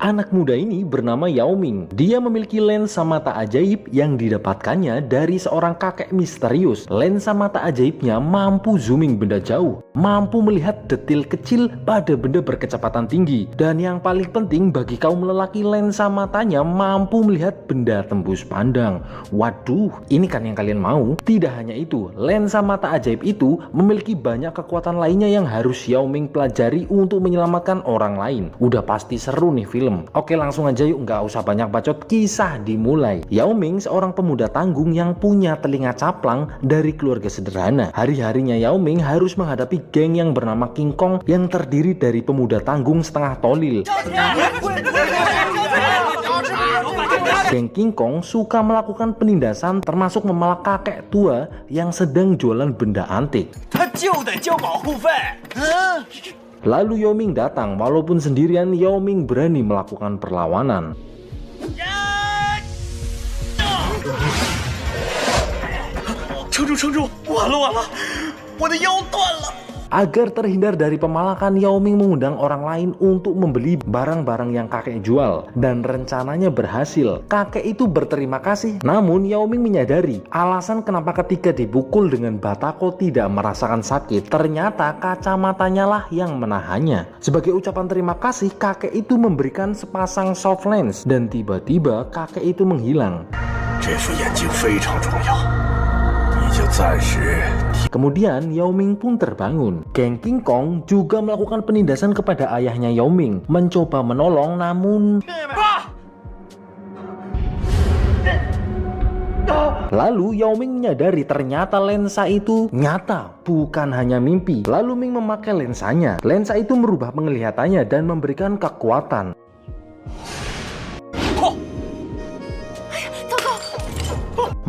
Anak muda ini bernama Yao Ming. Dia memiliki lensa mata ajaib yang didapatkannya dari seorang kakek misterius. Lensa mata ajaibnya mampu zooming benda jauh, mampu melihat detil kecil pada benda berkecepatan tinggi, dan yang paling penting bagi kaum lelaki, lensa matanya mampu melihat benda tembus pandang. Waduh, ini kan yang kalian mau? Tidak hanya itu, lensa mata ajaib itu memiliki banyak kekuatan lainnya yang harus Yao Ming pelajari untuk menyelamatkan orang lain. Udah pasti seru nih film. Oke, langsung aja yuk, nggak usah banyak bacot, kisah dimulai. Yao Ming seorang pemuda tanggung yang punya telinga caplang dari keluarga sederhana. Hari-harinya Yao Ming harus menghadapi geng yang bernama King Kong yang terdiri dari pemuda tanggung setengah tolil. Geng King Kong suka melakukan penindasan, termasuk memalak kakek tua yang sedang jualan benda antik. Lalu Yao Ming datang. Walaupun sendirian, Yao Ming berani melakukan perlawanan. Agar terhindar dari pemalakan, Yao Ming mengundang orang lain untuk membeli barang-barang yang kakek jual, dan rencananya berhasil. Kakek itu berterima kasih. Namun Yao Ming menyadari alasan kenapa ketika dipukul dengan batako tidak merasakan sakit. Ternyata kacamatanya lah yang menahannya. Sebagai ucapan terima kasih, kakek itu memberikan sepasang soft lens, dan tiba-tiba kakek itu menghilang. Kemudian Yao Ming pun terbangun. Geng King Kong juga melakukan penindasan kepada ayahnya Yao Ming, mencoba menolong, namun lalu Yao Ming menyadari ternyata lensa itu nyata, bukan hanya mimpi. Lalu Ming memakai lensanya. Lensa itu merubah penglihatannya dan memberikan kekuatan.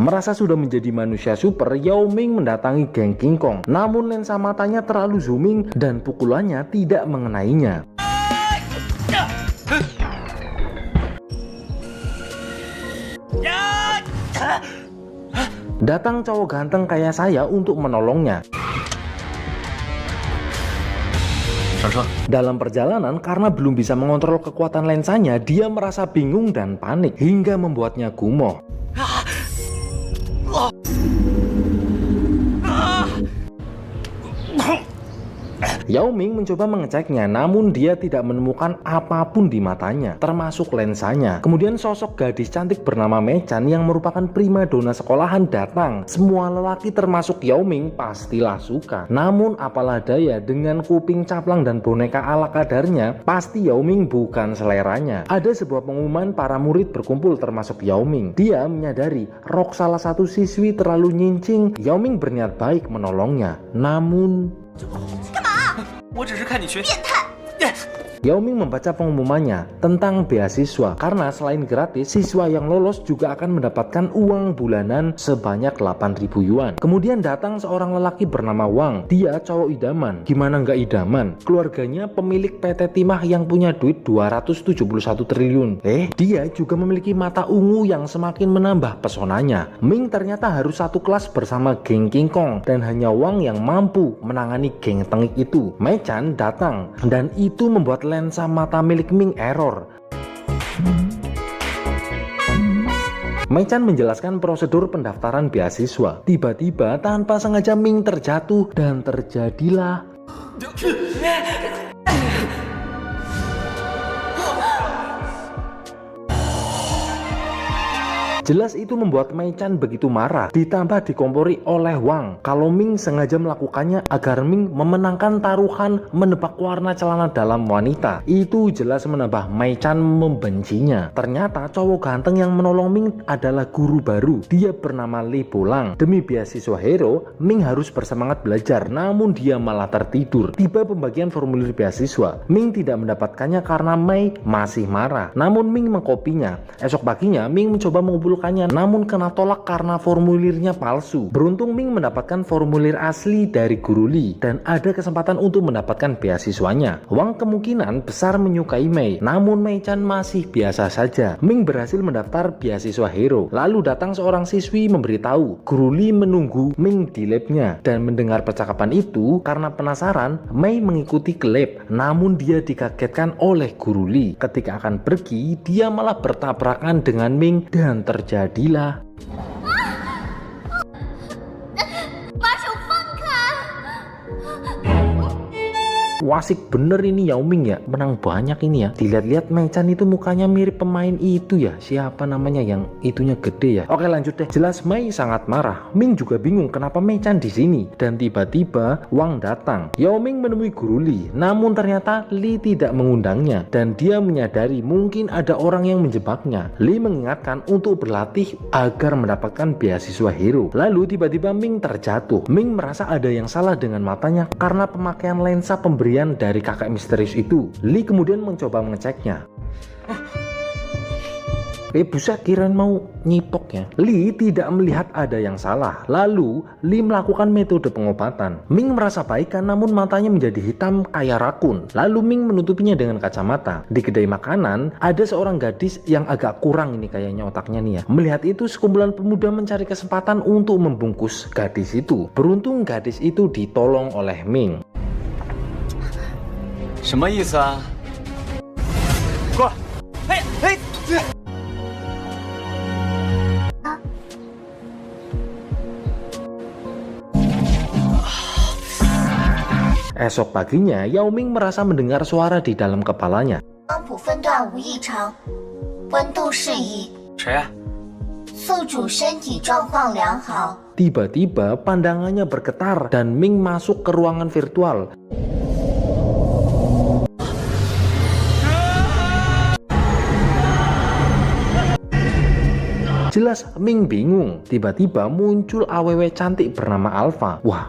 Merasa sudah menjadi manusia super, Yao Ming mendatangi geng King Kong. Namun lensa matanya terlalu zooming dan pukulannya tidak mengenainya. Datang cowok ganteng kayak saya untuk menolongnya. Dalam perjalanan, karena belum bisa mengontrol kekuatan lensanya, dia merasa bingung dan panik hingga membuatnya gumoh. Yao Ming mencoba mengeceknya, namun dia tidak menemukan apapun di matanya, termasuk lensanya. Kemudian sosok gadis cantik bernama Mei Chan yang merupakan primadona sekolahan datang. Semua lelaki termasuk Yao Ming pastilah suka. Namun apalah daya, dengan kuping caplang dan boneka ala kadarnya, pasti Yao Ming bukan seleranya. Ada sebuah pengumuman para murid berkumpul termasuk Yao Ming. Dia menyadari rok salah satu siswi terlalu nyincing. Yao Ming berniat baik menolongnya, namun Yao Ming membaca pengumumannya tentang beasiswa, karena selain gratis, siswa yang lolos juga akan mendapatkan uang bulanan sebanyak 8.000 yuan. Kemudian datang seorang lelaki bernama Wang. Dia cowok idaman. Gimana nggak idaman? Keluarganya pemilik PT Timah yang punya duit 271 triliun. Dia juga memiliki mata ungu yang semakin menambah pesonanya. Ming ternyata harus satu kelas bersama geng King Kong, dan hanya Wang yang mampu menangani geng tengik itu. Mei Chan datang, dan itu membuat lensa mata milik Ming error. Mei Chan menjelaskan prosedur pendaftaran beasiswa. Tiba-tiba tanpa sengaja Ming terjatuh dan terjadilah jelas itu membuat Mei Chan begitu marah, ditambah dikompori oleh Wang kalau Ming sengaja melakukannya agar Ming memenangkan taruhan menebak warna celana dalam wanita. Itu jelas menambah Mei Chan membencinya. Ternyata cowok ganteng yang menolong Ming adalah guru baru. Dia bernama Li Bolang. Demi beasiswa hero, Ming harus bersemangat belajar, namun dia malah tertidur. Tiba pembagian formulir beasiswa. Ming tidak mendapatkannya karena Mei masih marah, namun Ming mengkopinya. Esok paginya Ming mencoba mengumpulkan mengumpulkannya namun kena tolak karena formulirnya palsu. Beruntung Ming mendapatkan formulir asli dari guru Lee dan ada kesempatan untuk mendapatkan beasiswanya. Wang kemungkinan besar menyukai Mei, namun Mei-chan masih biasa saja. Ming berhasil mendaftar beasiswa hero. Lalu datang seorang siswi memberitahu guru Lee menunggu Ming di labnya, dan mendengar percakapan itu karena penasaran, Mei mengikuti ke lab. Namun dia dikagetkan oleh guru Lee. Ketika akan pergi, dia malah bertabrakan dengan Ming dan terjadilah wasik bener ini Yao Ming ya, menang banyak ini ya. Dilihat-lihat Mei-chan itu mukanya mirip pemain itu ya, siapa namanya yang itunya gede ya. Oke lanjut deh. Jelas Mei sangat marah. Ming juga bingung kenapa Mei-chan di sini. Dan tiba-tiba Wang datang. Yao Ming menemui guru Lee, namun ternyata Lee tidak mengundangnya dan dia menyadari mungkin ada orang yang menjebaknya. Lee mengingatkan untuk berlatih agar mendapatkan beasiswa hero. Lalu tiba-tiba Ming terjatuh. Ming merasa ada yang salah dengan matanya karena pemakaian lensa pemberian dari kakek misterius itu. Lee kemudian mencoba mengeceknya. Buset, kirain mau nyipok ya. Lee tidak melihat ada yang salah. Lalu Lee melakukan metode pengobatan. Ming merasa baikan namun matanya menjadi hitam kayak rakun. Lalu Ming menutupinya dengan kacamata. Di kedai makanan ada seorang gadis yang agak kurang ini kayaknya otaknya nih ya. Melihat itu sekumpulan pemuda mencari kesempatan untuk membungkus gadis itu. Beruntung gadis itu ditolong oleh Ming. 什么意思啊？过来！Esok paginya, Yao Ming merasa mendengar suara di dalam kepalanya. 光谱分段无异常，温度适宜， 谁呀？ 宿主身体状况良好。 Tiba-tiba pandangannya bergetar dan Ming masuk ke ruangan virtual. Jelas Ming bingung. Tiba-tiba muncul aww cantik bernama Alpha. Wah,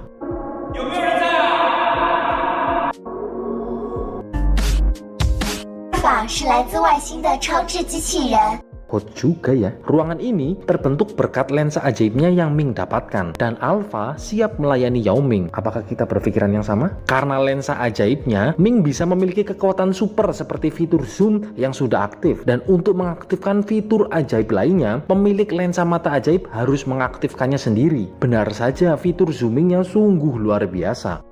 法是来自外星的超智机器人。 hot juga ya. Ruangan ini terbentuk berkat lensa ajaibnya yang Ming dapatkan. Dan Alpha siap melayani Yao Ming. Apakah kita berpikiran yang sama? Karena lensa ajaibnya, Ming bisa memiliki kekuatan super seperti fitur zoom yang sudah aktif. Dan untuk mengaktifkan fitur ajaib lainnya, pemilik lensa mata ajaib harus mengaktifkannya sendiri. Benar saja, fitur zoomingnya sungguh luar biasa.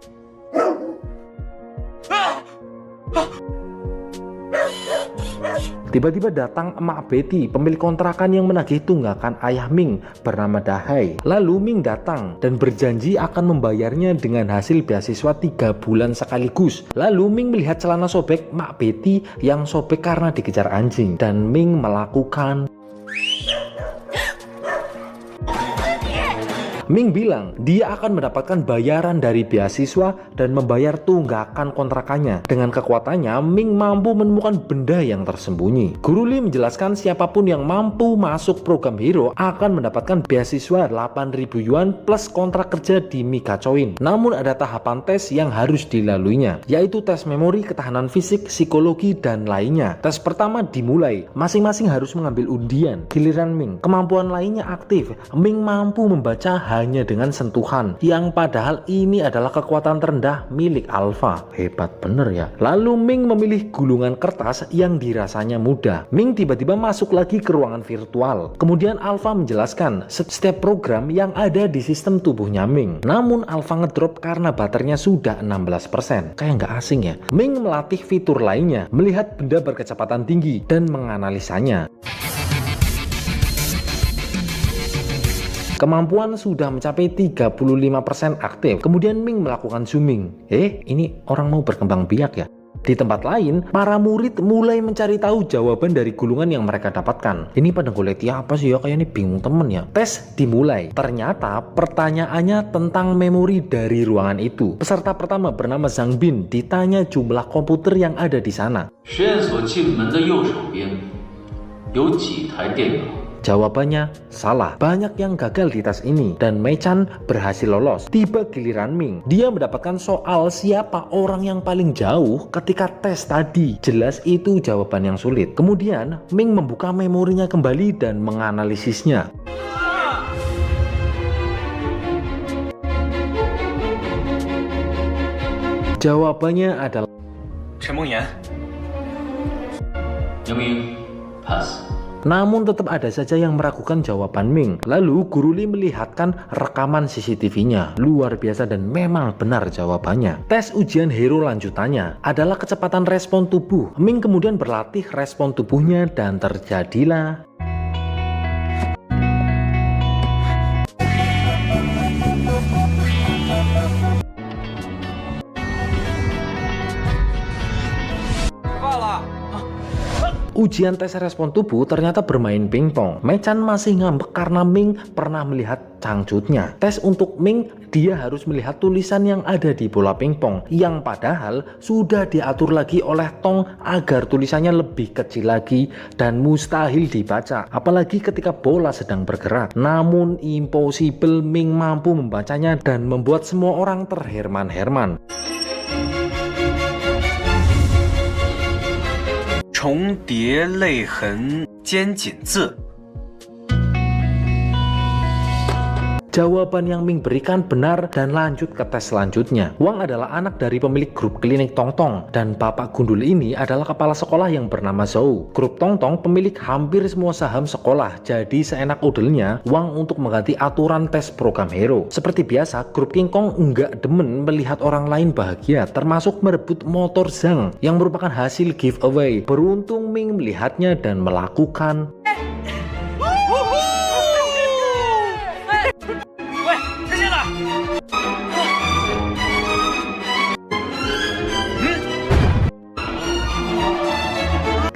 Tiba-tiba datang emak Betty, pemilik kontrakan yang menagih tunggakan ayah Ming bernama Dahai. Lalu Ming datang dan berjanji akan membayarnya dengan hasil beasiswa 3 bulan sekaligus. Lalu Ming melihat celana sobek emak Betty yang sobek karena dikejar anjing. Dan Ming melakukan... Ming bilang dia akan mendapatkan bayaran dari beasiswa dan membayar tunggakan kontrakannya. Dengan kekuatannya, Ming mampu menemukan benda yang tersembunyi. Guru Lee menjelaskan siapapun yang mampu masuk program hero akan mendapatkan beasiswa 8.000 yuan plus kontrak kerja di Mikachoin. Namun ada tahapan tes yang harus dilaluinya, yaitu tes memori, ketahanan fisik, psikologi, dan lainnya. Tes pertama dimulai, masing-masing harus mengambil undian. Giliran Ming, kemampuan lainnya aktif. Ming mampu membaca hanya dengan sentuhan, yang padahal ini adalah kekuatan terendah milik Alpha. Hebat bener ya. Lalu Ming memilih gulungan kertas yang dirasanya mudah. Ming tiba-tiba masuk lagi ke ruangan virtual. Kemudian Alpha menjelaskan setiap program yang ada di sistem tubuhnya Ming. Namun Alpha ngedrop karena baterainya sudah 16%. Kayak nggak asing ya. Ming melatih fitur lainnya, melihat benda berkecepatan tinggi dan menganalisanya. Kemampuan sudah mencapai 35% aktif. Kemudian Ming melakukan zooming. Ini orang mau berkembang biak ya. Di tempat lain, para murid mulai mencari tahu jawaban dari gulungan yang mereka dapatkan. Ini pada goleti apa sih ya? Kayak ini bingung temen ya. Tes dimulai. Ternyata pertanyaannya tentang memori dari ruangan itu. Peserta pertama bernama Zhang Bin ditanya jumlah komputer yang ada di sana. 实验所进门的右手边有几台电脑 Jawabannya salah. Banyak yang gagal di tes ini dan Mei Chan berhasil lolos. Tiba giliran Ming. Dia mendapatkan soal siapa orang yang paling jauh ketika tes tadi. Jelas itu jawaban yang sulit. Kemudian Ming membuka memorinya kembali dan menganalisisnya. Jawabannya adalah Chen Mengyan. pass. namun tetap ada saja yang meragukan jawaban Ming. Lalu Guru Li melihatkan rekaman CCTV-nya. Luar biasa dan memang benar jawabannya. Tes ujian hero lanjutannya adalah kecepatan respon tubuh. Ming kemudian berlatih respon tubuhnya dan terjadilah ujian tes respon tubuh ternyata bermain pingpong. Mei Chan masih ngambek karena Ming pernah melihat cangcutnya. Tes untuk Ming, dia harus melihat tulisan yang ada di bola pingpong, yang padahal sudah diatur lagi oleh Tong agar tulisannya lebih kecil lagi dan mustahil dibaca, apalagi ketika bola sedang bergerak. Namun impossible, Ming mampu membacanya dan membuat semua orang terherman-herman. 重叠泪痕尖紧字。 Jawaban yang Ming berikan benar dan lanjut ke tes selanjutnya. Wang adalah anak dari pemilik grup klinik Tong Tong dan bapak gundul ini adalah kepala sekolah yang bernama Zhou. Grup Tong Tong pemilik hampir semua saham sekolah, jadi seenak udelnya Wang untuk mengganti aturan tes program hero. Seperti biasa, grup King Kong enggak demen melihat orang lain bahagia, termasuk merebut motor Zhang yang merupakan hasil giveaway. Beruntung Ming melihatnya dan melakukan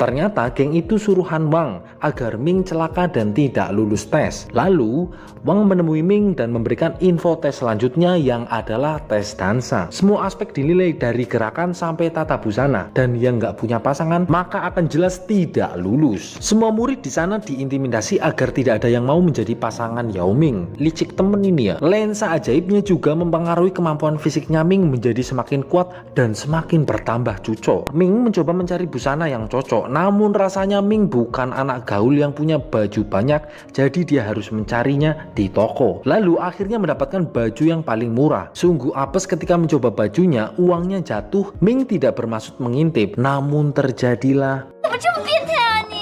ternyata geng itu suruhan Wang agar Ming celaka dan tidak lulus tes. Lalu Wang menemui Ming dan memberikan info tes selanjutnya yang adalah tes dansa. Semua aspek dinilai dari gerakan sampai tata busana, dan yang nggak punya pasangan maka akan jelas tidak lulus. Semua murid di sana diintimidasi agar tidak ada yang mau menjadi pasangan Yao Ming. Licik temen ini ya. Lensa ajaibnya juga mempengaruhi kemampuan fisiknya Ming menjadi semakin kuat dan semakin bertambah cucok. Ming mencoba mencari busana yang cocok, namun rasanya Ming bukan anak gaul yang punya baju banyak, jadi dia harus mencarinya di toko. Lalu akhirnya mendapatkan baju yang paling murah. Sungguh apes ketika mencoba bajunya, uangnya jatuh. Ming tidak bermaksud mengintip, namun terjadilah 怎么这么变态啊你？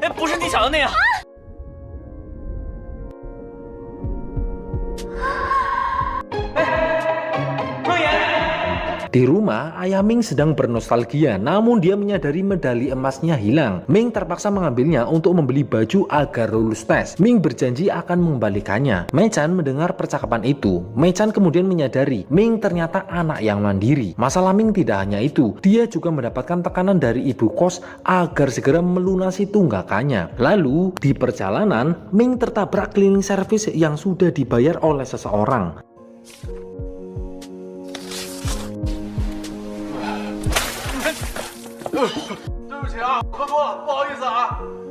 哎，不是你想的那样。 Di rumah, ayah Ming sedang bernostalgia, namun dia menyadari medali emasnya hilang. Ming terpaksa mengambilnya untuk membeli baju agar lulus tes. Ming berjanji akan mengembalikannya. Mei Chan mendengar percakapan itu. Mei Chan kemudian menyadari Ming ternyata anak yang mandiri. Masalah Ming tidak hanya itu, dia juga mendapatkan tekanan dari ibu kos agar segera melunasi tunggakannya. Lalu, di perjalanan, Ming tertabrak cleaning service yang sudah dibayar oleh seseorang.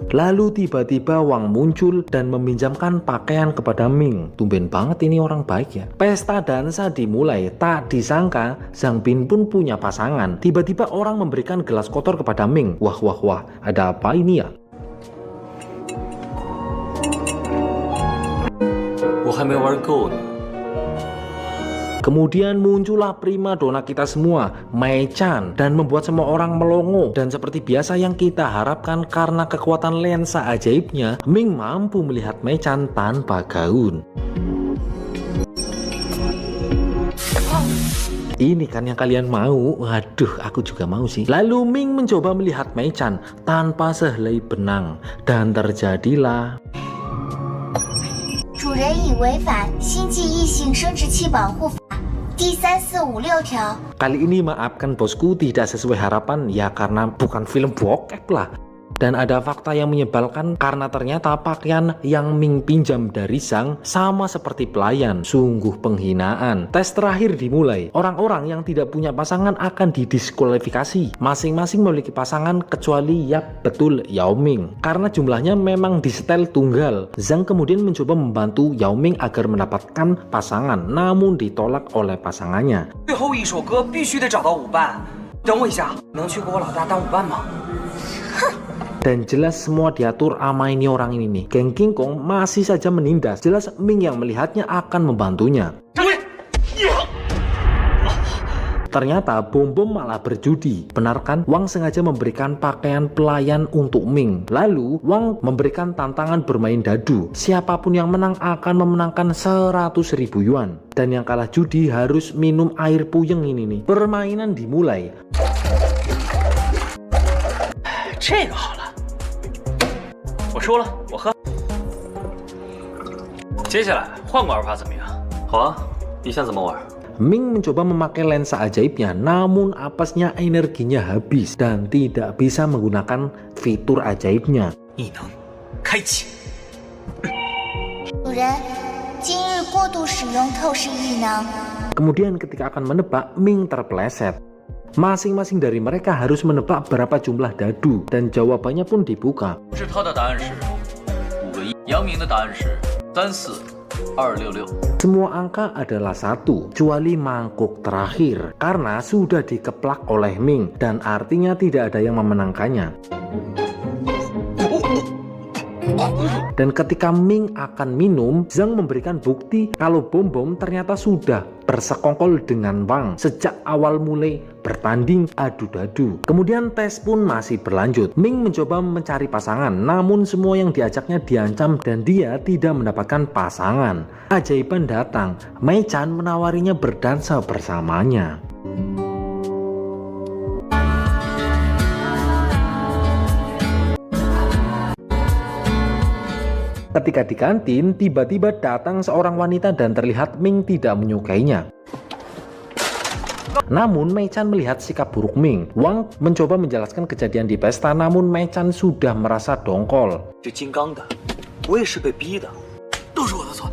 Lalu tiba-tiba Wang muncul dan meminjamkan pakaian kepada Ming. Tumben banget ini orang baik ya. Pesta dansa dimulai. Tak disangka Zhang Bin pun punya pasangan. Tiba-tiba orang memberikan gelas kotor kepada Ming. Wah wah wah, ada apa ini ya? 我还没玩够呢。 Kemudian muncullah prima dona kita semua, Mei Chan, dan membuat semua orang melongo. Dan seperti biasa yang kita harapkan karena kekuatan lensa ajaibnya, Ming mampu melihat Mei Chan tanpa gaun. Ini kan yang kalian mau? Waduh, aku juga mau sih. Lalu Ming mencoba melihat Mei Chan tanpa sehelai benang, dan terjadilah 主人已违反新纪异性生殖器保护法第3456条。 Kali ini maafkan bosku tidak sesuai harapan ya karena bukan film bokep lah. Dan ada fakta yang menyebalkan karena ternyata pakaian yang Ming pinjam dari Zhang sama seperti pelayan. Sungguh penghinaan. Tes terakhir dimulai. Orang-orang yang tidak punya pasangan akan didiskualifikasi. Masing-masing memiliki pasangan kecuali yap betul Yao Ming. Karena jumlahnya memang disetel tunggal. Zhang kemudian mencoba membantu Yao Ming agar mendapatkan pasangan, namun ditolak oleh pasangannya. 最后一首歌必须得找到舞伴，等我一下，能去给我老大当舞伴吗？ Dan jelas semua diatur sama ini orang ini nih. Geng King Kong masih saja menindas. Jelas Ming yang melihatnya akan membantunya. Ternyata Bom Bom malah berjudi. Benar kan? Wang sengaja memberikan pakaian pelayan untuk Ming. Lalu Wang memberikan tantangan bermain dadu. Siapapun yang menang akan memenangkan 100.000 yuan. Dan yang kalah judi harus minum air puyeng ini nih. Permainan dimulai. 这个好了，我输了，我喝。接下来换个玩法怎么样？好啊，你想怎么玩？ Ming mencoba memakai lensa ajaibnya, namun apesnya energinya habis dan tidak bisa menggunakan fitur ajaibnya. 异能开启。主人，今日过度使用透视异能。 Kemudian ketika akan menebak, Ming terpeleset. Masing-masing dari mereka harus menebak berapa jumlah dadu dan jawabannya pun dibuka. 是他的答案是5个1，杨明的答案是34266。 Semua angka adalah 1, kecuali mangkuk terakhir karena sudah dikeplak oleh Ming dan artinya tidak ada yang memenangkannya. Dan ketika Ming akan minum, Zhang memberikan bukti kalau Bom Bom ternyata sudah bersekongkol dengan Wang sejak awal mulai bertanding adu dadu. Kemudian tes pun masih berlanjut. Ming mencoba mencari pasangan, namun semua yang diajaknya diancam dan dia tidak mendapatkan pasangan. Ajaiban datang, Mei Chan menawarinya berdansa bersamanya. Ketika di kantin, tiba-tiba datang seorang wanita dan terlihat Ming tidak menyukainya. Namun Mei Chan melihat sikap buruk Ming. Wang mencoba menjelaskan kejadian di pesta, namun Mei Chan sudah merasa dongkol. 这金刚的，我也是被逼的，都是我的错。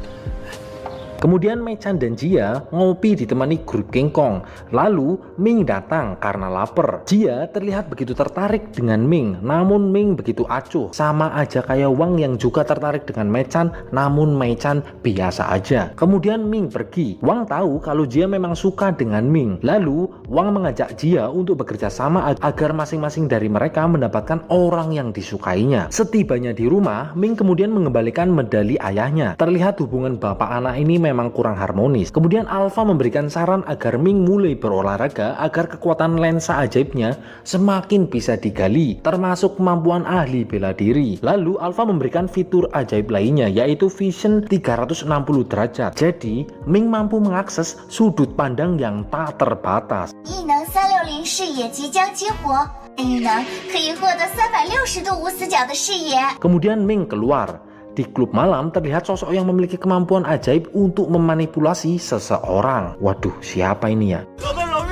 Kemudian Mei Chan dan Jia ngopi ditemani grup King Kong. Lalu Ming datang karena lapar. Jia terlihat begitu tertarik dengan Ming, namun Ming begitu acuh. Sama aja kayak Wang yang juga tertarik dengan Mei Chan, namun Mei Chan biasa aja. Kemudian Ming pergi. Wang tahu kalau Jia memang suka dengan Ming. Lalu Wang mengajak Jia untuk bekerja sama agar masing-masing dari mereka mendapatkan orang yang disukainya. Setibanya di rumah, Ming kemudian mengembalikan medali ayahnya. Terlihat hubungan bapak anak ini memang kurang harmonis. Kemudian Alpha memberikan saran agar Ming mulai berolahraga agar kekuatan lensa ajaibnya semakin bisa digali, termasuk kemampuan ahli bela diri. Lalu Alpha memberikan fitur ajaib lainnya, yaitu Vision 360 derajat. Jadi Ming mampu mengakses sudut pandang yang tak terbatas. 异能360视野即将激活，异能可以获得360度无死角的视野。 Kemudian Ming keluar. Di klub malam terlihat sosok yang memiliki kemampuan ajaib untuk memanipulasi seseorang. Waduh, siapa ini ya?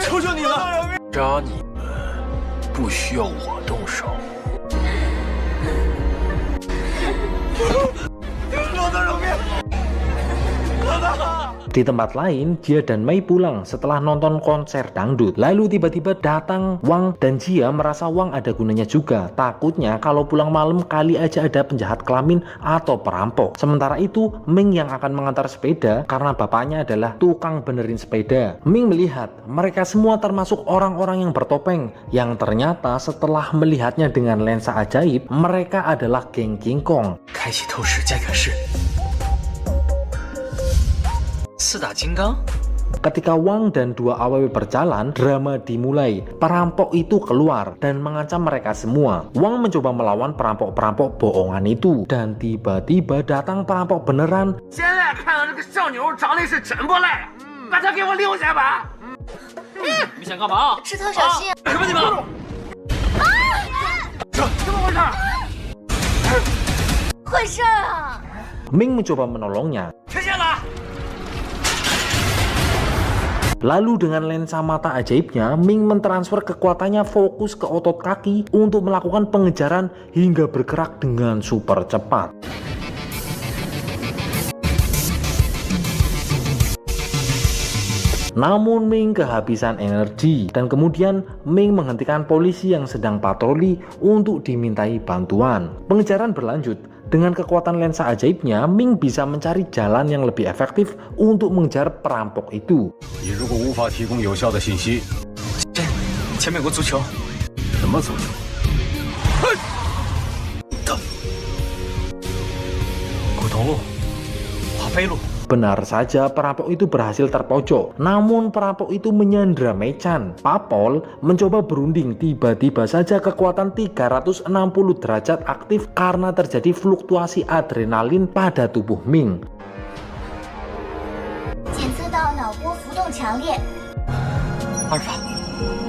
求求你了！杀你们不需要我动手。老大饶命！老大！ Di tempat lain, Jia dan Mei pulang setelah nonton konser dangdut. Lalu tiba-tiba datang Wang dan Jia merasa Wang ada gunanya juga. Takutnya kalau pulang malam kali aja ada penjahat kelamin atau perampok. Sementara itu, Ming yang akan mengantar sepeda karena bapaknya adalah tukang benerin sepeda. Ming melihat mereka semua termasuk orang-orang yang bertopeng yang ternyata setelah melihatnya dengan lensa ajaib, mereka adalah geng King Kong. 开启透视加远视，四大金刚。 Ketika Wang dan dua AWW berjalan, drama dimulai. Perampok itu keluar dan mengancam mereka semua. Wang mencoba melawan perampok-perampok bohongan itu. Dan tiba-tiba datang perampok beneran. 现在看到这个小妞长得是真不赖，把她给我留下吧。你想干嘛？石头小心！什么你们？这怎么回事？坏事啊！ Ming mencoba menolongnya. 听见了？ Lalu dengan lensa mata ajaibnya, Ming mentransfer kekuatannya fokus ke otot kaki untuk melakukan pengejaran hingga bergerak dengan super cepat. Namun Ming kehabisan energi dan kemudian Ming menghentikan polisi yang sedang patroli untuk dimintai bantuan. Pengejaran berlanjut. Dengan kekuatan lensa ajaibnya, Ming bisa mencari jalan yang lebih efektif untuk mengejar perampok itu. 你如果无法提供有效的信息，前面有个足球，什么足球？古桐路、华飞路。 Benar saja perampok itu berhasil terpojok. Namun perampok itu menyandra Mei-chan. Papol mencoba berunding, tiba-tiba saja kekuatan 360 derajat aktif karena terjadi fluktuasi adrenalin pada tubuh Ming. 检测到脑波浮动强烈，阿尔法，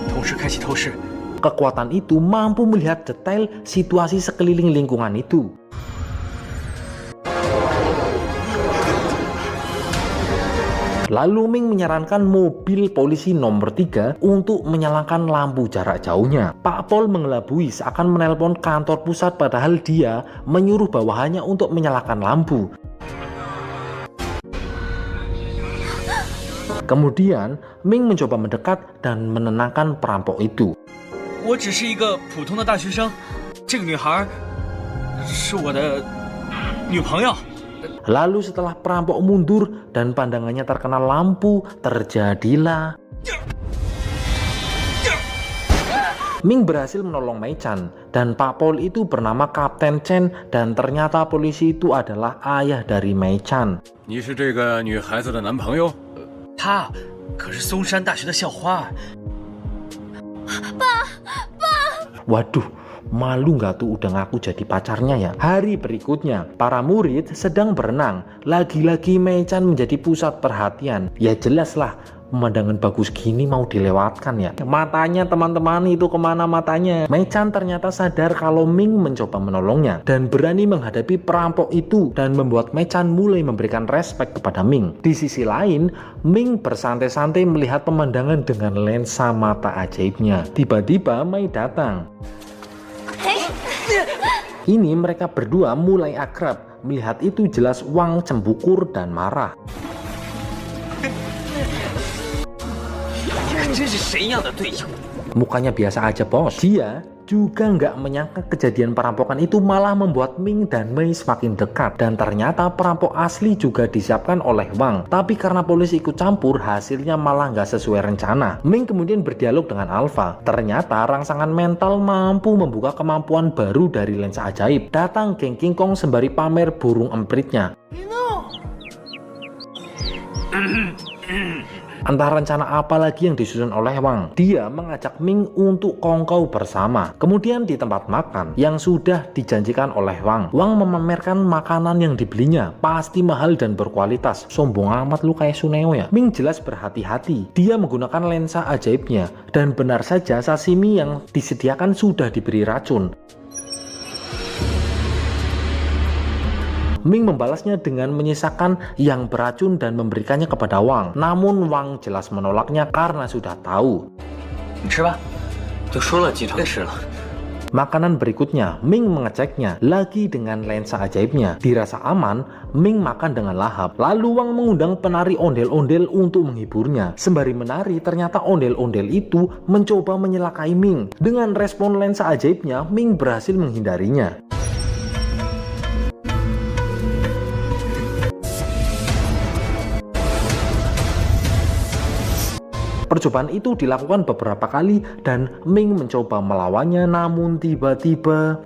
同时开启透视。 Kekuatan itu mampu melihat detail situasi sekeliling lingkungan itu. Lalu Ming menyarankan mobil polisi nomor 3 untuk menyalakan lampu jarak jauhnya. Pak Pol mengelabui seakan menelpon kantor pusat padahal dia menyuruh bawahannya untuk menyalakan lampu. Kemudian Ming mencoba mendekat dan menenangkan perampok itu. 我只是一个普通的大学生，这个女孩是我的女朋友。 Lalu setelah perampok mundur dan pandangannya terkena lampu, terjadilah Ming berhasil menolong Mei-chan dan Pak Pol itu bernama Kapten Chen dan ternyata polisi itu adalah ayah dari Mei-chan. 你是这个女孩子的男朋友？她可是松山大学的校花。 Waduh, malu nggak tuh udah ngaku jadi pacarnya ya? Hari berikutnya, para murid sedang berenang. Lagi-lagi Mei-chan menjadi pusat perhatian. Ya jelas lah, pemandangan bagus gini mau dilewatkan ya. Matanya teman-teman itu kemana matanya? Mei-chan ternyata sadar kalau Ming mencoba menolongnya dan berani menghadapi perampok itu dan membuat Mei-chan mulai memberikan respek kepada Ming. Di sisi lain, Ming bersantai-santai melihat pemandangan dengan lensa mata ajaibnya. Tiba-tiba Mei datang. Ini mereka berdua mulai akrab. Melihat itu jelas Wang cembukur dan marah. 真是神一样的队友。 Mukanya biasa aja bos. Dia juga nggak menyangka kejadian perampokan itu malah membuat Ming dan Mei semakin dekat. Dan ternyata perampok asli juga disiapkan oleh Wang. Tapi karena polisi ikut campur, hasilnya malah nggak sesuai rencana. Ming kemudian berdialog dengan Alpha. Ternyata rangsangan mental mampu membuka kemampuan baru dari lensa ajaib. Datang geng King Kong sembari pamer burung empritnya. Entah rencana apa lagi yang disusun oleh Wang. Dia mengajak Ming untuk kongkow bersama. Kemudian di tempat makan yang sudah dijanjikan oleh Wang, Wang memamerkan makanan yang dibelinya. Pasti mahal dan berkualitas. Sombong amat lu kayak Suneo ya. Ming jelas berhati-hati. Dia menggunakan lensa ajaibnya. Dan benar saja sashimi yang disediakan sudah diberi racun. Ming membalasnya dengan menyisakan yang beracun dan memberikannya kepada Wang. Namun Wang jelas menolaknya karena sudah tahu. 你吃吧，就说了几场吃了。 Makanan berikutnya, Ming mengeceknya lagi dengan lensa ajaibnya. Dirasa aman, Ming makan dengan lahap. Lalu Wang mengundang penari ondel-ondel untuk menghiburnya. Sembari menari, ternyata ondel-ondel itu mencoba menyelakai Ming. Dengan respon lensa ajaibnya, Ming berhasil menghindarinya. Percobaan itu dilakukan beberapa kali dan Ming mencoba melawannya, namun tiba-tiba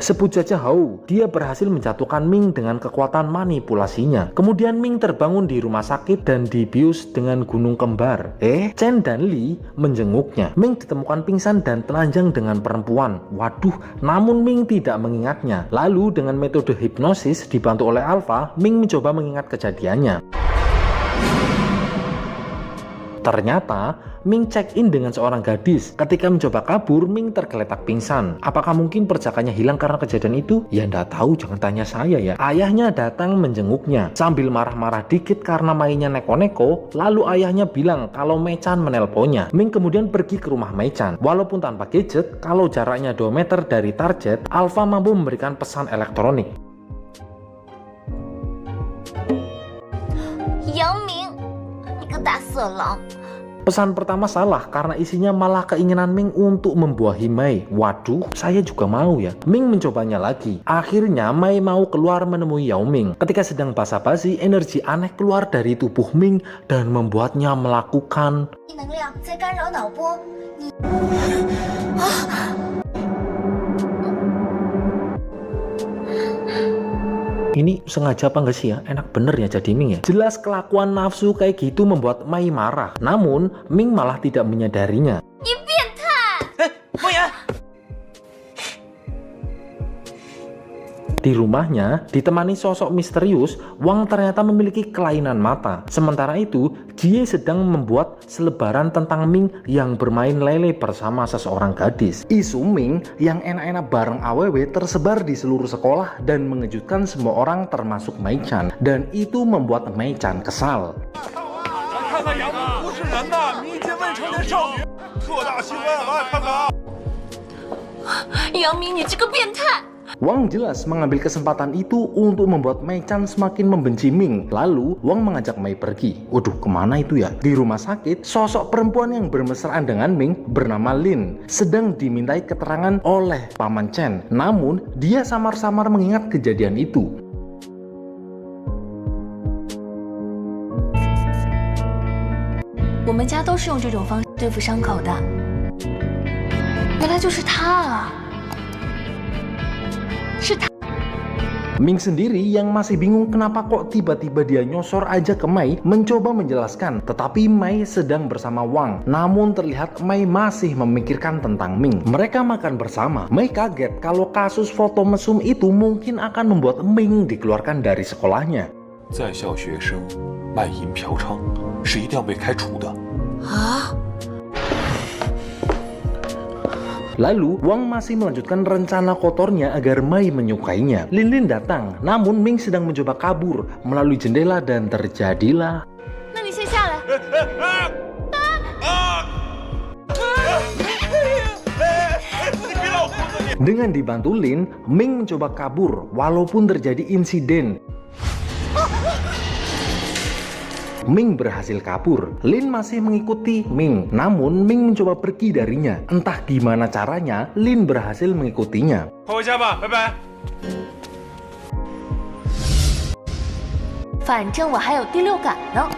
sebut saja Hou, dia berhasil menjatuhkan Ming dengan kekuatan manipulasinya. Kemudian Ming terbangun di rumah sakit dan dibius dengan gunung kembar. Chen dan Li menjenguknya. Ming ditemukan pingsan dan telanjang dengan perempuan. Waduh, namun Ming tidak mengingatnya. Lalu dengan metode hipnosis dibantu oleh Alpha, Ming mencoba mengingat kejadiannya. Ternyata Ming check-in dengan seorang gadis. Ketika mencoba kabur, Ming tergeletak pingsan. Apakah mungkin perjakanya hilang karena kejadian itu? Ya ndak tahu, jangan tanya saya ya. Ayahnya datang menjenguknya sambil marah-marah dikit karena mainnya neko-neko. Lalu ayahnya bilang kalau Mei-chan menelponnya. Ming kemudian pergi ke rumah Mei-chan. Walaupun tanpa gadget, kalau jaraknya 2 meter dari target, Alpha mampu memberikan pesan elektronik. Yang Ming, 你个大色狼！ Pesan pertama salah karena isinya malah keinginan Ming untuk membuahi Mei. Waduh, saya juga mau ya. Ming mencobanya lagi. Akhirnya Mei mau keluar menemui Yao Ming. Ketika sedang basa-basi, energi aneh keluar dari tubuh Ming dan membuatnya melakukan 能量在干扰脑波，你 ini sengaja apa enggak sih ya? Enak bener ya jadi Ming ya. Jelas kelakuan nafsu kayak gitu membuat Mei marah. Namun Ming malah tidak menyadarinya. 你变态！ 梦妍， Di rumahnya ditemani sosok misterius, Wang ternyata memiliki kelainan mata. Sementara itu, Jie sedang membuat selebaran tentang Ming yang bermain lele bersama seseorang gadis. Isu Ming yang enak-enak bareng AWW tersebar di seluruh sekolah dan mengejutkan semua orang termasuk Mei-chan. Dan itu membuat Mei-chan kesal. 看看杨明不是人呐，迷奸未成年少女，特大新闻，来看看啊！ 杨明，你这个变态！ Wang jelas mengambil kesempatan itu untuk membuat Mei-chan semakin membenci Ming. Lalu Wang mengajak Mei pergi. Waduh, kemana itu ya? Di rumah sakit, sosok perempuan yang bermesraan dengan Ming bernama Lin sedang dimintai keterangan oleh Paman Chen. Namun dia samar-samar mengingat kejadian itu. 我们家都是用这种方式对付伤口的。原来就是他啊！是他。 Ming sendiri yang masih bingung kenapa kok tiba-tiba dia nyosor aja ke Mei mencoba menjelaskan, tetapi Mei sedang bersama Wang. Namun terlihat Mei masih memikirkan tentang Ming. Mereka makan bersama. Mei kaget kalau kasus foto mesum itu mungkin akan membuat Ming dikeluarkan dari sekolahnya. 在校学生卖淫嫖娼是一定要被开除的。 Lalu Wang masih melanjutkan rencana kotornya agar Mei menyukainya. Lin Lin datang, namun Ming sedang mencoba kabur melalui jendela dan terjadilah. 那你先下来。 Dengan dibantu Lin, Ming mencoba kabur walaupun terjadi insiden. Ming berhasil kabur. Lin masih mengikuti Ming, namun Ming mencoba pergi darinya. Entah gimana caranya, Lin berhasil mengikutinya. 回家吧，拜拜。反正我还有第六感呢。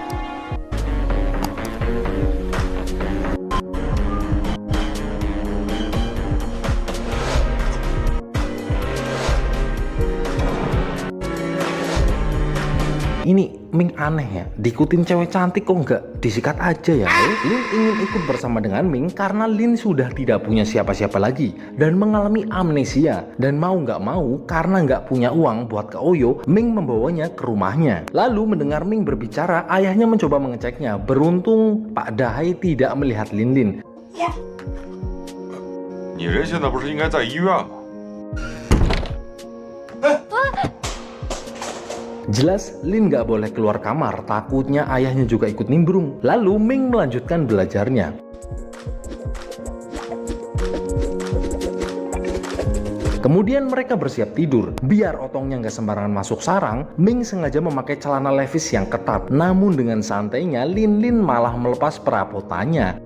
Ini Ming aneh ya, diikutin cewek cantik kok nggak disikat aja ya. Lin ingin ikut bersama dengan Ming karena Lin sudah tidak punya siapa-siapa lagi dan mengalami amnesia. Dan mau nggak mau karena nggak punya uang buat ke Oyo, Ming membawanya ke rumahnya. Lalu mendengar Ming berbicara, ayahnya mencoba mengeceknya. Beruntung Pak Dahai tidak melihat Lin Lin. 你人现在不是应该在医院吗？ Jelas Lin gak boleh keluar kamar, takutnya ayahnya juga ikut nimbrung. Lalu Ming melanjutkan belajarnya. Kemudian mereka bersiap tidur. Biar otongnya gak sembarangan masuk sarang, Ming sengaja memakai celana levis yang ketat. Namun dengan santainya, Lin Lin malah melepas perabotannya.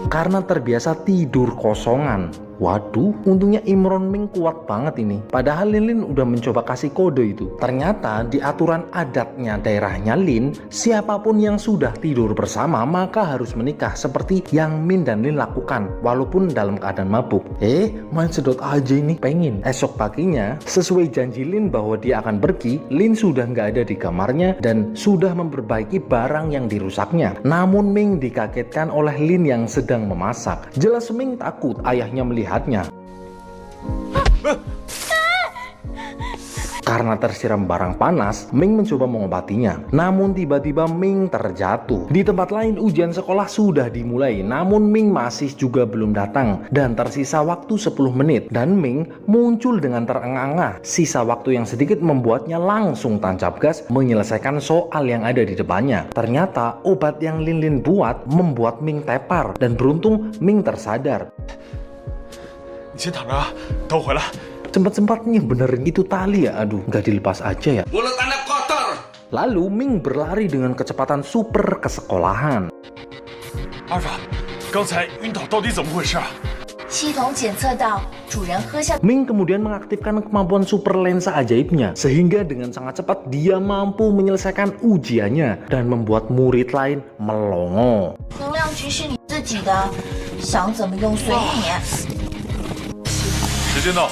Karena terbiasa tidur kosongan. Waduh, untungnya Imron Ming kuat banget ini. Padahal Lin Lin udah mencoba kasih kode itu. Ternyata di aturan adatnya daerahnya Lin, siapapun yang sudah tidur bersama maka harus menikah seperti yang Min dan Lin lakukan walaupun dalam keadaan mabuk. Main sedot aja ini pengen. Esok paginya, sesuai janji Lin bahwa dia akan pergi, Lin sudah nggak ada di kamarnya dan sudah memperbaiki barang yang dirusaknya. Namun Ming dikagetkan oleh Lin yang sedang memasak. Jelas Ming takut ayahnya melihat. Karena tersiram barang panas, Ming mencoba mengobatinya. Namun tiba-tiba Ming terjatuh. Di tempat lain ujian sekolah sudah dimulai, namun Ming masih juga belum datang. Dan tersisa waktu 10 menit. Dan Ming muncul dengan terengah-engah. Sisa waktu yang sedikit membuatnya langsung tancap gas menyelesaikan soal yang ada di depannya. Ternyata obat yang Lin Lin buat membuat Ming tepar. Dan beruntung Ming tersadar. 你先躺着啊，等我回来。 Sempat-sempatnya benerin itu tali ya, aduh nggak dilepas aja ya. Mulut Anda kotor. Lalu Ming berlari dengan kecepatan super ke sekolahan. 阿尔法，刚才晕倒到底怎么回事啊？ 系统检测到主人喝下。 Ming kemudian mengaktifkan kemampuan super lensa ajaibnya, sehingga dengan sangat cepat dia mampu menyelesaikan ujiannya dan membuat murid lain melongo. 能量值是你自己的，想怎么用随你。时间到。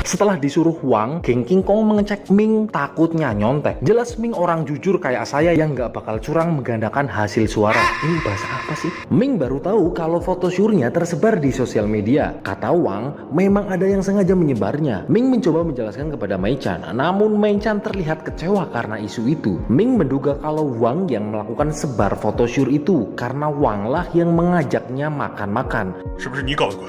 Setelah disuruh Wang, geng King Kong mengecek Ming takutnya nyontek. Jelas Ming orang jujur kayak saya yang nggak bakal curang menggandakan hasil suara. Ini bahasa apa sih? Ming baru tahu kalau foto syurnya tersebar di sosial media. Kata Wang, memang ada yang sengaja menyebarnya. Ming mencoba menjelaskan kepada Mei Chan, namun Mei Chan terlihat kecewa karena isu itu. Ming menduga kalau Wang yang melakukan sebar foto syur itu karena Wang lah yang mengajaknya makan-makan. 是不是你搞的鬼？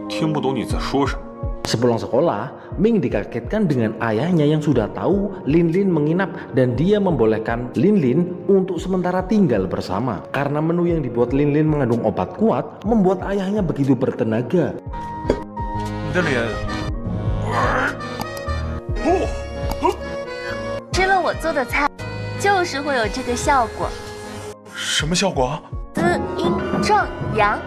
听不懂你在说什么。 Sepulang sekolah, Ming dikagetkan dengan ayahnya yang sudah tahu Lin Lin menginap dan dia membolehkan Lin Lin untuk sementara tinggal bersama. Karena menu yang dibuat Lin Lin mengandung obat kuat, membuat ayahnya begitu bertenaga. 你的脸。吃了我做的菜，就是会有这个效果。什么效果啊？滋阴壮阳。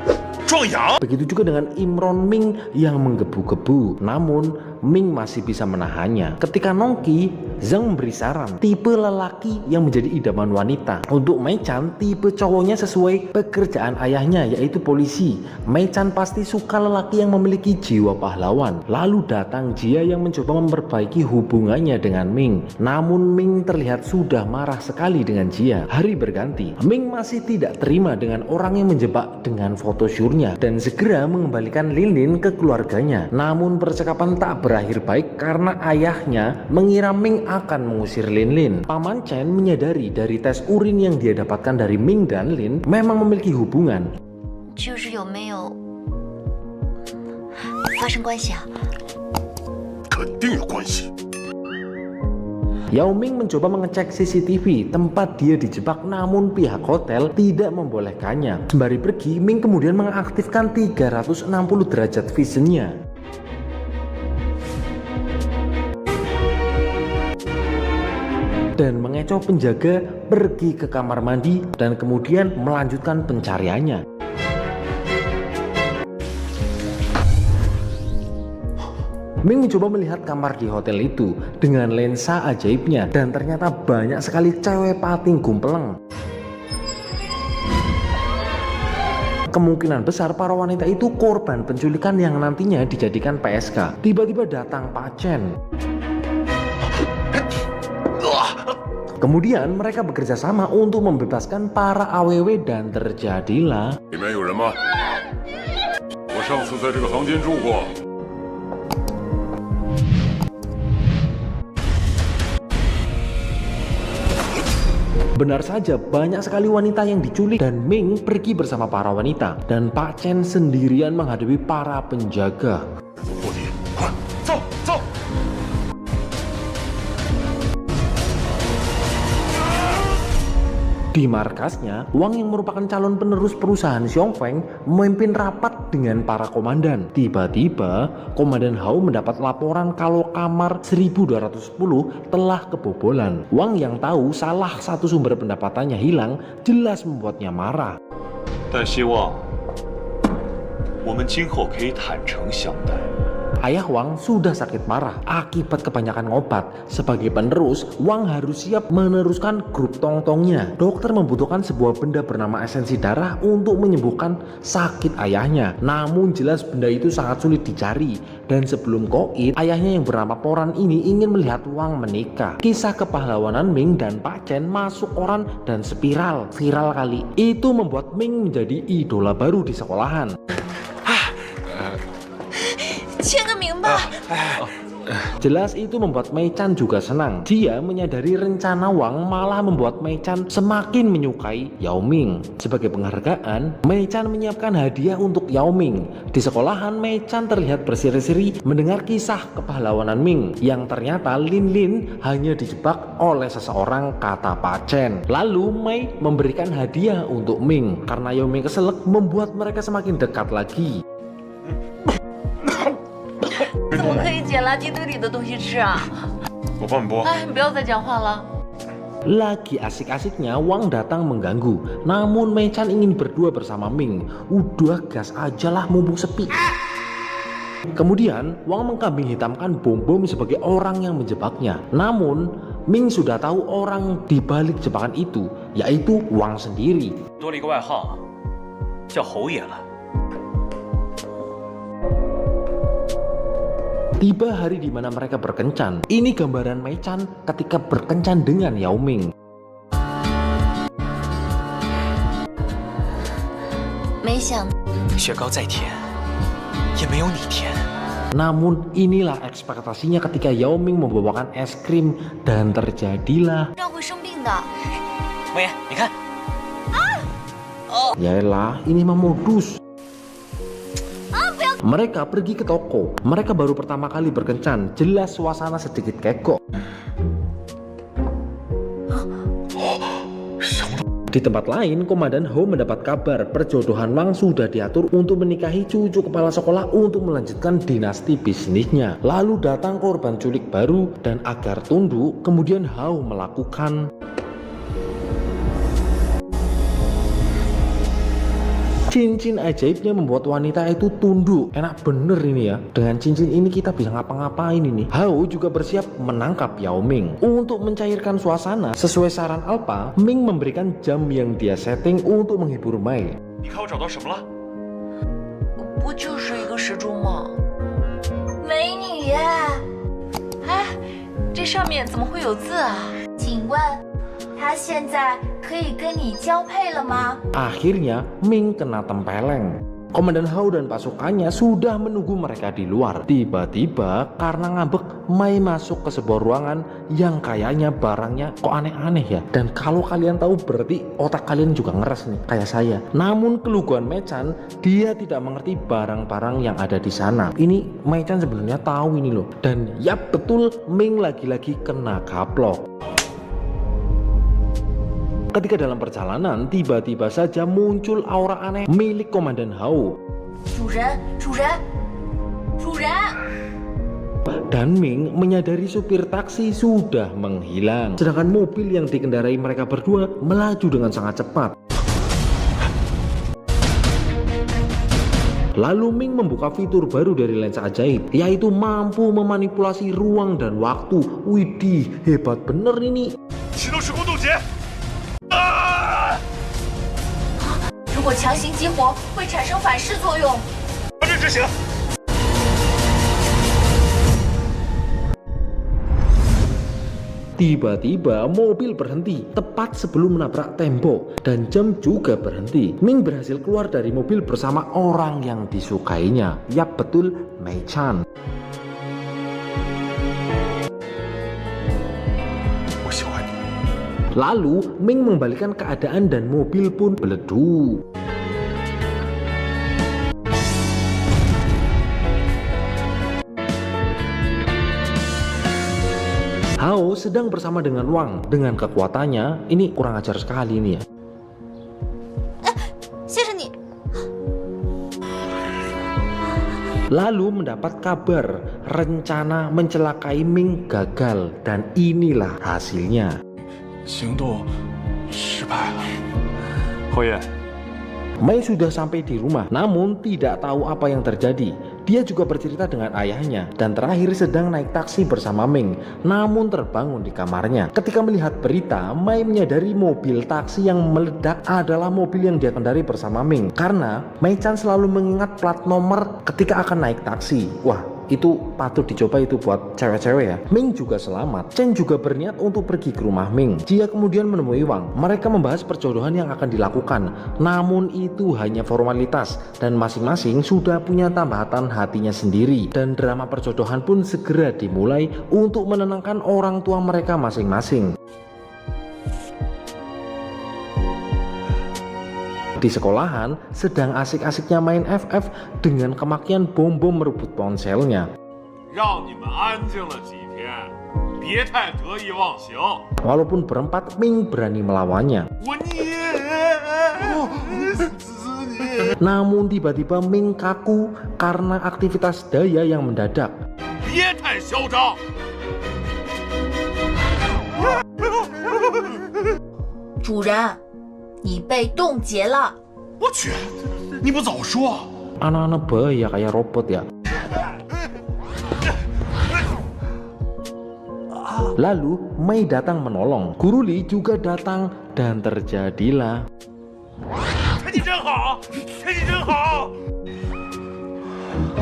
壮阳。 Begitu juga dengan Imron Ming yang menggebu-gebu. Namun Ming masih bisa menahannya. Ketika Nongki, Zhang memberi saran tipe lelaki yang menjadi idaman wanita. Untuk Mei Chan, tipe cowoknya sesuai pekerjaan ayahnya yaitu polisi. Mei Chan pasti suka lelaki yang memiliki jiwa pahlawan. Lalu datang Jia yang mencoba memperbaiki hubungannya dengan Ming. Namun Ming terlihat sudah marah sekali dengan Jia. Hari berganti, Ming masih tidak terima dengan orang yang menjebak dengan foto syurnya dan segera mengembalikan Lin Lin ke keluarganya. Namun percakapan tak berakhir baik karena ayahnya mengira Ming akan mengusir Lin Lin. Paman Chen menyadari dari tes urin yang dia dapatkan dari Ming dan Lin memang memiliki hubungan. 就是有没有发生关系啊？ 肯定有关系。 Yao Ming mencoba mengecek CCTV tempat dia dijebak, namun pihak hotel tidak membolehkannya. Sembari pergi, Ming kemudian mengaktifkan 360 derajat visionnya. Dan mengecoh penjaga pergi ke kamar mandi dan kemudian melanjutkan pencariannya. Ming mencoba melihat kamar di hotel itu dengan lensa ajaibnya dan ternyata banyak sekali cewek pating gumpeleng. Kemungkinan besar para wanita itu korban penculikan yang nantinya dijadikan PSK. Tiba-tiba datang Pak Chen. Kemudian mereka bekerja sama untuk membebaskan para AWW dan terjadilah. 里面有人吗？我上次在这个房间住过。 Benar saja, banyak sekali wanita yang diculik dan Ming pergi bersama para wanita. Dan Pak Chen sendirian menghadapi para penjaga. 卧底，快走走！ Di markasnya, Wang yang merupakan calon penerus perusahaan Xiongfeng memimpin rapat dengan para komandan. Tiba-tiba, Komandan Hao mendapat laporan kalau kamar 1210 telah kebobolan. Wang yang tahu salah satu sumber pendapatannya hilang, jelas membuatnya marah. 但希望我们今后可以坦诚相待。 Ayah Wang sudah sakit parah akibat kebanyakan obat. Sebagai penerus, Wang harus siap meneruskan grup tong-tongnya. Dokter membutuhkan sebuah benda bernama esensi darah untuk menyembuhkan sakit ayahnya. Namun jelas benda itu sangat sulit dicari. Dan sebelum koit, ayahnya yang bernama Poran ini ingin melihat Wang menikah. Kisah kepahlawanan Ming dan Pak Chen masuk koran dan spiral. Viral kali. Itu membuat Ming menjadi idola baru di sekolahan. 签个吧。 Jelas itu membuat Mei Chan juga senang. Dia menyadari rencana Wang malah membuat Mei Chan semakin menyukai Yao Ming. Sebagai penghargaan, Mei Chan menyiapkan hadiah untuk Yao Ming. Di sekolahan, Mei Chan terlihat berseri-seri mendengar kisah kepahlawanan Ming yang ternyata Lin Lin hanya dijebak oleh seseorang kata Pak Chen. Lalu Mei memberikan hadiah untuk Ming. Karena Yao Ming keselak membuat mereka semakin dekat lagi. 怎么可以捡垃圾堆里的东西吃啊？ 我帮你剥。 哎，你不要再讲话了。 Lagi asik-asiknya Wang datang mengganggu. Namun Mei Chan ingin berdua bersama Ming. Udah gas aja lah mumpung sepi. Kemudian Wang mengkambing hitamkan bom-bom sebagai orang yang menjebaknya. Namun Ming sudah tahu orang di balik jebakan itu, yaitu Wang sendiri. 多了一个外号，叫侯爷了。 Tiba hari di mana mereka berkencan. Ini gambaran Mei Chan ketika berkencan dengan Yao Ming. 没想雪糕再甜，也没有你甜。 Namun inilah ekspektasinya ketika Yao Ming membawakan es krim dan terjadilah. 这样会生病的。 莫言，你看， Yaelah, ini mah modus. Mereka pergi ke toko. Mereka baru pertama kali berkencan. Jelas suasana sedikit kekok. Di tempat lain, Komandan Ho mendapat kabar perjodohan Wang sudah diatur untuk menikahi cucu kepala sekolah untuk melanjutkan dinasti bisnisnya. Lalu datang korban culik baru dan agar tunduk, kemudian Ho melakukan cincin ajaibnya membuat wanita itu tunduk. Enak bener ini ya. Dengan cincin ini kita bisa ngapa-ngapain ini. Hao juga bersiap menangkap Yao Ming. Untuk mencairkan suasana, sesuai saran Alpha, Ming memberikan jam yang dia setting untuk menghibur Mei. 你看我找到什么了？ 不就是一个时钟吗？美女耶！哎，这上面怎么会有字啊？请问，他现在可以跟你交配了吗？ Akhirnya Ming kena tempeleng. Komandan Hao dan pasukannya sudah menunggu mereka di luar. Tiba-tiba karena ngambek, Mei masuk ke sebuah ruangan yang kayaknya barangnya kok aneh-aneh ya. Dan kalau kalian tahu berarti otak kalian juga ngeres nih kayak saya. Namun keluguan Mei Chan, dia tidak mengerti barang-barang yang ada di sana. Ini Mei Chan sebenarnya tahu ini loh. Dan yap betul, Ming lagi-lagi kena gaplok. Ketika dalam perjalanan, tiba-tiba saja muncul aura aneh milik Komandan Hao. 主人，主人，主人！ Dan Ming menyadari supir taksi sudah menghilang. Sedangkan mobil yang dikendarai mereka berdua melaju dengan sangat cepat. Lalu Ming membuka fitur baru dari lensa ajaib, yaitu mampu memanipulasi ruang dan waktu. Widih, hebat bener ini. 启动时空冻结！ 如果强行激活，会产生反噬作用。 按这执行。 Tiba-tiba mobil berhenti tepat sebelum menabrak tembok dan jam juga berhenti. Ming berhasil keluar dari mobil bersama orang yang disukainya. Yap betul, Mei Chan. 我喜欢你。 Lalu Ming membalikan keadaan dan mobil pun beleduk. Hao sedang bersama dengan Wang. Dengan kekuatannya, ini kurang ajar sekali ini ya. 谢谢你。 Lalu mendapat kabar rencana mencelakai Ming gagal dan inilah hasilnya. 行动失败了。侯爷， Mei sudah sampai di rumah, namun tidak tahu apa yang terjadi. Dia juga bercerita dengan ayahnya dan terakhir sedang naik taksi bersama Ming, namun terbangun di kamarnya. Ketika melihat berita, Mei menyadari mobil taksi yang meledak adalah mobil yang dia kendari bersama Ming. Karena Mei Chan selalu mengingat plat nomor ketika akan naik taksi. Wah, Itu patut dicoba itu buat cewek-cewek ya. Ming juga selamat. Chen juga berniat untuk pergi ke rumah Ming. Jia kemudian menemui Wang. Mereka membahas perjodohan yang akan dilakukan. Namun itu hanya formalitas dan masing-masing sudah punya tambatan hatinya sendiri. Dan drama perjodohan pun segera dimulai untuk menenangkan orang tua mereka masing-masing. Di sekolahan sedang asik-asiknya main FF dengan kemakian bom-bom merebut ponselnya. Walaupun berempat, Ming berani melawannya. Namun tiba-tiba Ming kaku karena aktivitas daya yang mendadak. 主人，你被冻结了。我去，你不早说！ Anak-anak bahaya kayak robot ya. Lalu Mei datang menolong. Guru Li juga datang dan terjadilah. 天气真好，天气真好。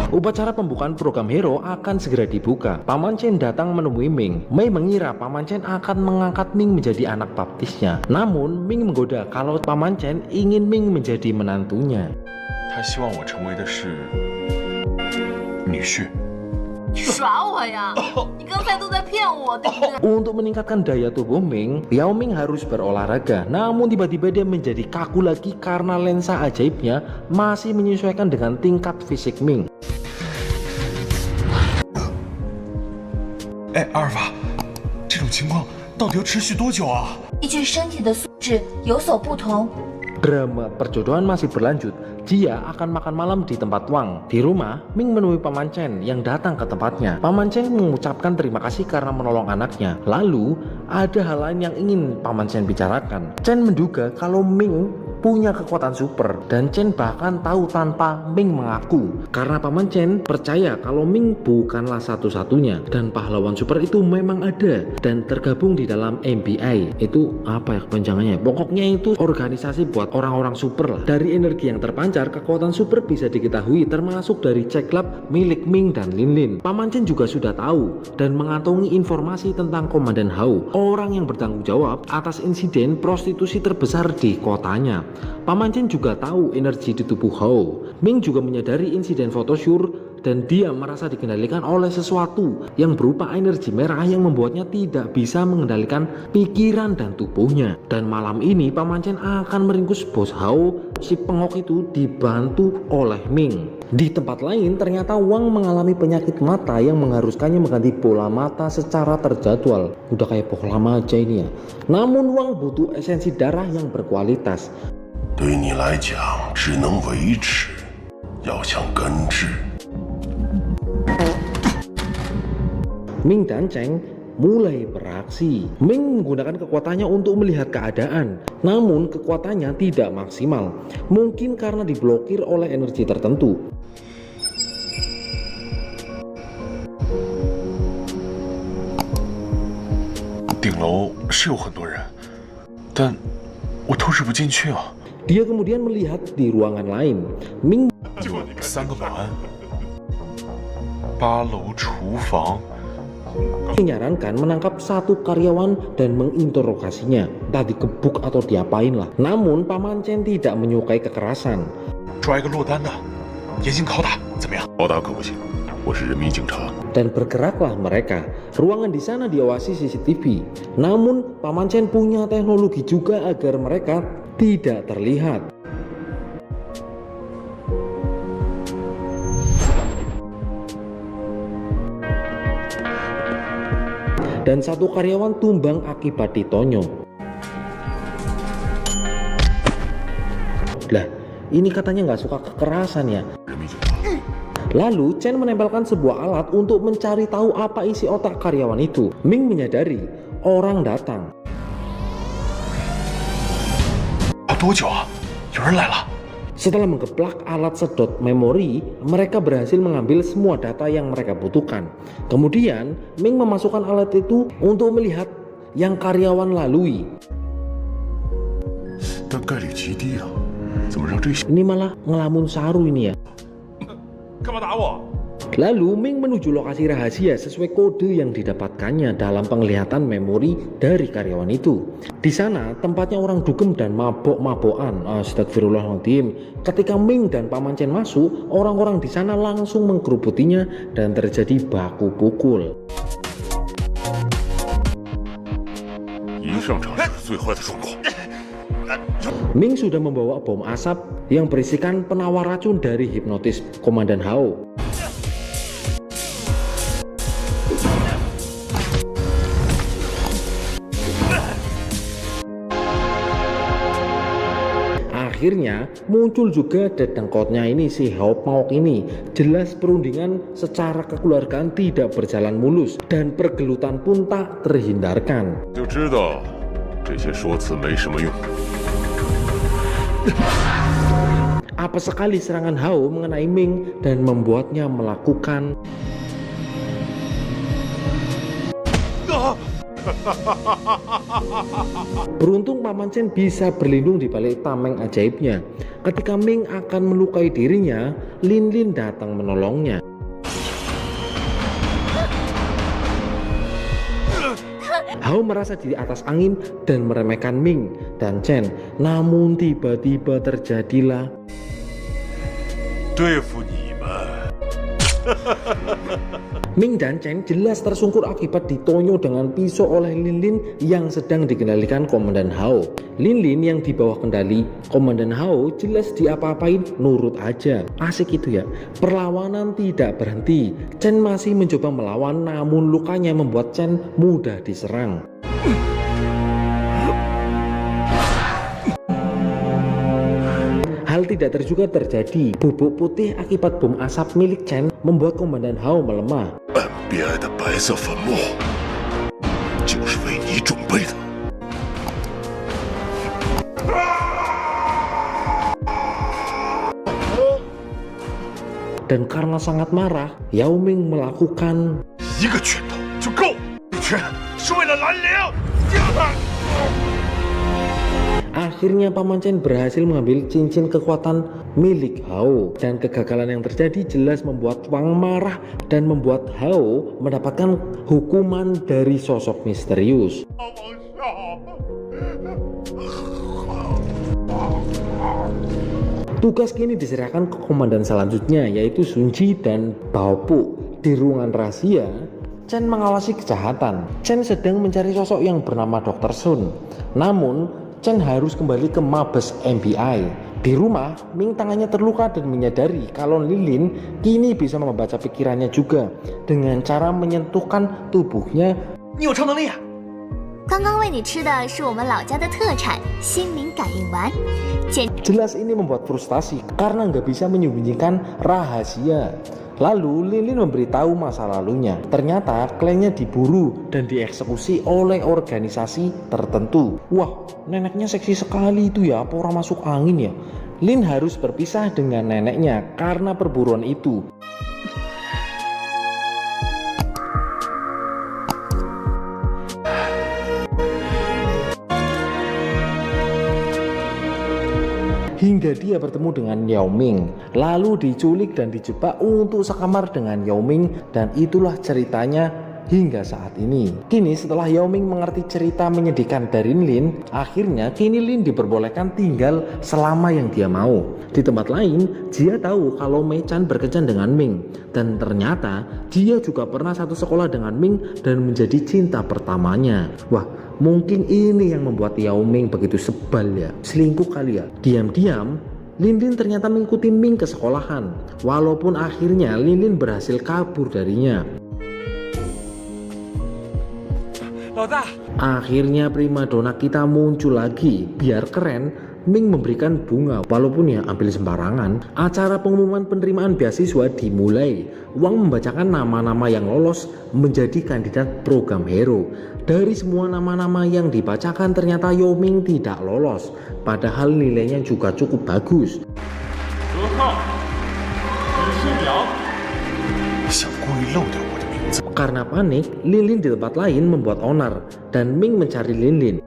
Upacara pembukaan program Hero akan segera dibuka. Paman Chen datang menemui Ming. Mei mengira Paman Chen akan mengangkat Ming menjadi anak baptisnya. Namun Ming menggoda kalau Paman Chen ingin Ming menjadi menantunya. 他希望我成为的是女婿。 耍我呀！你刚才都在骗我，对不对？ Untuk meningkatkan daya tubuh Ming, Yao Ming harus berolahraga. Namun tiba-tiba dia menjadi kaku lagi karena lensa ajaibnya masih menyesuaikan dengan tingkat fisik Ming. 哎，阿尔法，这种情况到底要持续多久啊？ 依据身体的素质有所不同。 Drama perjodohan masih berlanjut. Jia akan makan malam di tempat Wang. Di rumah, Ming menemui Paman Chen yang datang ke tempatnya. Paman Chen mengucapkan terima kasih karena menolong anaknya. Lalu, ada hal lain yang ingin Paman Chen bicarakan. Chen menduga kalau Ming punya kekuatan super dan Chen bahkan tahu tanpa Ming mengaku. Karena Paman Chen percaya kalau Ming bukanlah satu-satunya dan pahlawan super itu memang ada dan tergabung di dalam MBI. Itu apa ya kepanjangannya? Pokoknya itu organisasi buat orang-orang super lah. Dari energi yang terpancar, kekuatan super bisa diketahui termasuk dari cek lab milik Ming dan Lin Lin. Paman Chen juga sudah tahu dan mengantongi informasi tentang Komandan Hao, orang yang bertanggung jawab atas insiden prostitusi terbesar di kotanya. Paman Chen juga tahu energi di tubuh Hao. Ming juga menyadari insiden photoshoot dan dia merasa dikendalikan oleh sesuatu yang berupa energi merah yang membuatnya tidak bisa mengendalikan pikiran dan tubuhnya. Dan malam ini Paman Chen akan meringkus bos Hao, si pengok itu dibantu oleh Ming. Di tempat lain ternyata Wang mengalami penyakit mata yang mengharuskannya mengganti bola mata secara terjadwal. Udah kayak bola lama aja ini ya. Namun Wang butuh esensi darah yang berkualitas. 对你来讲，只能维持，要想根治。 Ming dan Cheng mulai beraksi. Ming menggunakan kekuatannya untuk melihat keadaan, namun kekuatannya tidak maksimal. Mungkin karena diblokir oleh energi tertentu. 顶楼是有很多人，但我透视不进去啊。 Dia kemudian melihat di ruangan lain. Ming 有3个保安，8楼厨房。 menyarankan menangkap satu karyawan dan menginterogasinya, entah dikebuk atau diapain lah. Namun Paman Chen tidak menyukai kekerasan. 抓一个落单的，严刑拷打，怎么样？拷打可不行，我是人民警察。 Dan bergeraklah mereka. Ruangan di sana diawasi CCTV. Namun Paman Chen punya teknologi juga agar mereka tidak terlihat. Dan satu karyawan tumbang akibat ditonyong. Lah, ini katanya nggak suka kekerasan ya. Lalu Chen menempelkan sebuah alat untuk mencari tahu apa isi otak karyawan itu. Ming menyadari orang datang. 多久啊？有人来了。 Setelah menggeplak alat sedot memori, mereka berhasil mengambil semua data yang mereka butuhkan. Kemudian, Ming memasukkan alat itu untuk melihat yang karyawan lalui. 但概率极低啊，怎么让这些？ Ini malah ngelamun saru ini ya. 干嘛打我？ Lalu Ming menuju lokasi rahasia sesuai kode yang didapatkannya dalam penglihatan memori dari karyawan itu. Di sana tempatnya orang dugem dan mabok-mabokan. Astagfirullahaladzim. Ketika Ming dan Paman Chen masuk, orang-orang di sana langsung mengkerubutinya dan terjadi baku pukul. Ming sudah membawa bom asap yang berisikan penawar racun dari hipnotis Komandan Hao. Akhirnya muncul juga dedengkotnya ini si Hao Maok ini. Jelas perundingan secara kekeluargaan tidak berjalan mulus dan pergelutan pun tak terhindarkan. Apa sekali serangan Hao mengenai Ming dan membuatnya melakukan Beruntung Paman Chen bisa berlindung di balik tameng ajaibnya. Ketika Ming akan melukai dirinya, Lin Lin datang menolongnya. Hao merasa di atas angin dan meremehkan Ming dan Chen. Namun tiba-tiba terjadilah Ming dan Chen jelas tersungkur akibat ditonyo dengan pisau oleh Lin Lin yang sedang dikendalikan Komandan Hao. Lin Lin yang di bawah kendali Komandan Hao jelas diapa-apain nurut aja. Asik itu ya. Perlawanan tidak berhenti. Chen masih mencoba melawan namun lukanya membuat Chen mudah diserang. Hal tidak terduga terjadi. Bubuk putih akibat bom asap milik Chen membuat Komandan Hao melemah. Dan karena sangat marah, Yao Ming melakukan Akhirnya Paman Chen berhasil mengambil cincin kekuatan milik Hao. Dan kegagalan yang terjadi jelas membuat Wang marah dan membuat Hao mendapatkan hukuman dari sosok misterius. Tugas kini diserahkan ke komandan selanjutnya yaitu Sun Ji dan Bao Pu. Di ruangan rahasia, Chen mengawasi kejahatan. Chen sedang mencari sosok yang bernama Dr. Sun. Namun Chen harus kembali ke Mabes MBI. Di rumah, Ming tangannya terluka dan menyadari kalau Lin Lin kini bisa membaca pikirannya juga dengan cara menyentuhkan tubuhnya. 你有超能力啊！ 刚刚喂你吃的是我们老家的特产心灵感应丸， Jelas ini membuat frustasi karena nggak bisa menyembunyikan rahasia. Lalu Lin Lin memberitahu masa lalunya. Ternyata kliennya diburu dan dieksekusi oleh organisasi tertentu. Wah, neneknya seksi sekali itu ya, apa orang masuk angin ya? Lin harus berpisah dengan neneknya karena perburuan itu. Hingga dia bertemu dengan Yao Ming, lalu diculik dan dijebak untuk sekamar dengan Yao Ming, dan itulah ceritanya hingga saat ini. Kini setelah Yao Ming mengerti cerita menyedihkan dari Lin, akhirnya kini Lin diperbolehkan tinggal selama yang dia mau. Di tempat lain, dia tahu kalau Mei Chan berkencan dengan Ming, dan ternyata dia juga pernah satu sekolah dengan Ming dan menjadi cinta pertamanya. Wah, mungkin ini yang membuat Yao Ming begitu sebal ya. Selingkuh kali ya. Diam-diam Lin Lin ternyata mengikuti Ming ke sekolahan. Walaupun akhirnya Lin Lin berhasil kabur darinya. Akhirnya primadona kita muncul lagi. Biar keren, Ming memberikan bunga. Walaupun ya ambil sembarangan. Acara pengumuman penerimaan beasiswa dimulai. Wang membacakan nama-nama yang lolos menjadi kandidat program hero. Dari semua nama-nama yang dibacakan ternyata Yao Ming tidak lolos. Padahal nilainya juga cukup bagus. Karena panik, Lin Lin di tempat lain membuat onar dan Ming mencari Lin Lin.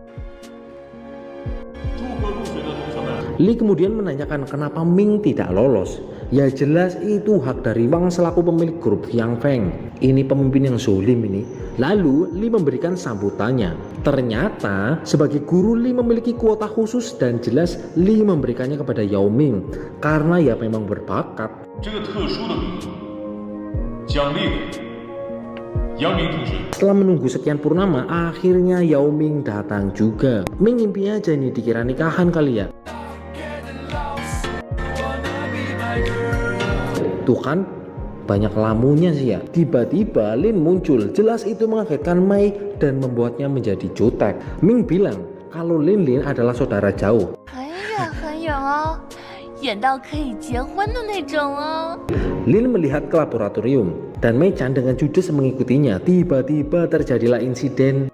Li kemudian menanyakan kenapa Ming tidak lolos. Ya jelas itu hak dari Wang selaku pemilik grup Yang Feng. Ini pemimpin yang zolim ini. Lalu Li memberikan sambutannya. Ternyata sebagai guru Li memiliki kuota khusus dan jelas Li memberikannya kepada Yao Ming karena ya memang berbakat. 这个特殊的名额，奖励给杨明同学。 Setelah menunggu sekian purnama, akhirnya Yao Ming datang juga. Ming ngimpi aja nih dikira nikahan kali ya. Tuh kan, banyak lamunya sih ya. Tiba-tiba Lin muncul, jelas itu mengagetkan Mei dan membuatnya menjadi jutek. Ming bilang kalau Lin adalah saudara jauh. 很远哦，远到可以结婚的那种哦。 Lin melihat ke laboratorium dan Mei Chan dengan judes mengikutinya. Tiba-tiba terjadilah insiden.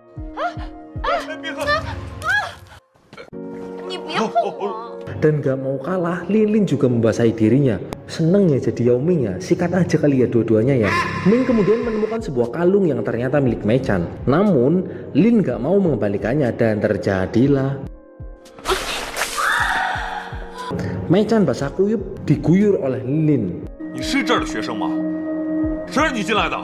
你别碰我！ Dan gak mau kalah, Lin juga membasahi dirinya. Seneng ya jadi Yao Ming ya, sikat aja kali ya dua-duanya ya. Ming kemudian menemukan sebuah kalung yang ternyata milik Mei Chan. Namun Lin gak mau mengembalikannya dan terjadilah Mei Chan basah kuyup diguyur oleh Lin. 你是这儿的学生吗？谁让你进来的？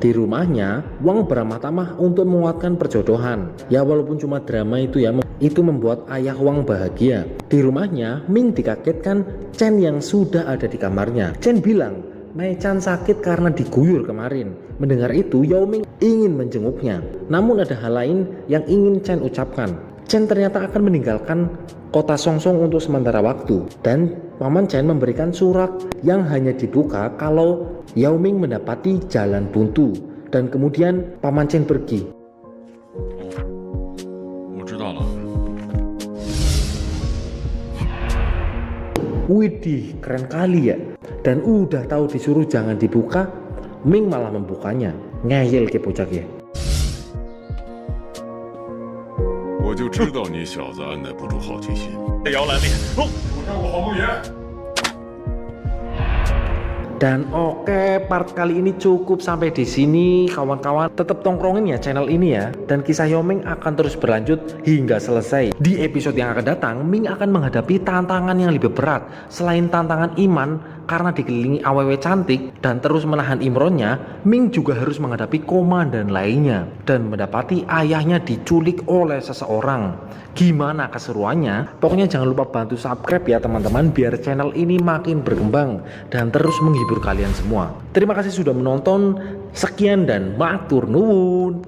Di rumahnya, Wang beramah tamah untuk menguatkan perjodohan. Ya walaupun cuma drama itu ya, itu membuat ayah Wang bahagia. Di rumahnya, Ming dikagetkan Chen yang sudah ada di kamarnya. Chen bilang, Mei Chan sakit karena diguyur kemarin. Mendengar itu, Yao Ming ingin menjenguknya. Namun ada hal lain yang ingin Chen ucapkan. Chen ternyata akan meninggalkan kota Songsong untuk sementara waktu. Dan Paman Chen memberikan surat yang hanya dibuka kalau Yao Ming mendapati jalan buntu. Dan kemudian Paman Chen pergi. 我知道了。 Widih, keren kali ya. Dan udah tahu disuruh jangan dibuka, Ming malah membukanya. Ngeyel ke bocah ya. 我就知道你小子按耐不住好奇心。摇篮里，哦，主上我黄梦岩。 Dan oke, part kali ini cukup sampai di sini kawan-kawan. Tetap tongkrongin ya channel ini ya. Dan kisah Yao Ming akan terus berlanjut hingga selesai. Di episode yang akan datang, Ming akan menghadapi tantangan yang lebih berat. Selain tantangan iman karena dikelilingi awewe cantik dan terus menahan imronnya, Ming juga harus menghadapi komandan lainnya dan mendapati ayahnya diculik oleh seseorang. Gimana keseruannya? Pokoknya jangan lupa bantu subscribe ya teman-teman, biar channel ini makin berkembang dan terus menghibur kalian semua. Terima kasih sudah menonton. Sekian dan matur nuwun.